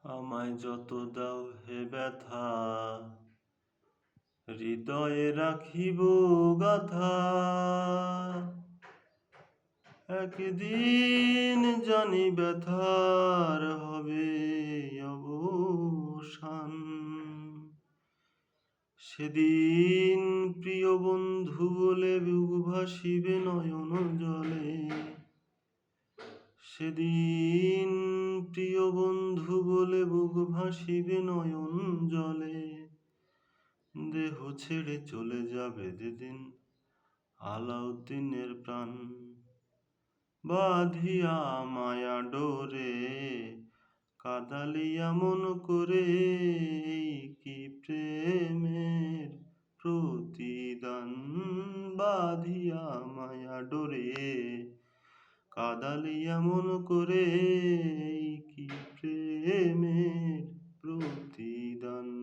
আমায় যত দাও হে ব্যথা, হৃদয়ে রাখিব গাথা। একদিন জানি ব্যথার হবে অবসান। সেদিন প্রিয় বন্ধু বলে বুক ভাসিবে নয়ন জলে। সেদিন প্রিয় বন্ধু বলে বুক ভাসিবে নয়ন জলে। দেহ ছেড়ে চলে যাবে যেদিন আলাউদ্দিনের প্রাণ। বাঁধিয়া মায়া ডোরে কাদালিয়া মন করে, এই কি প্রেমের প্রতিদান। বাঁধিয়া মায়া ডোরে কাদালিয়া মন করে, এই কি প্রেমের প্রতিদান।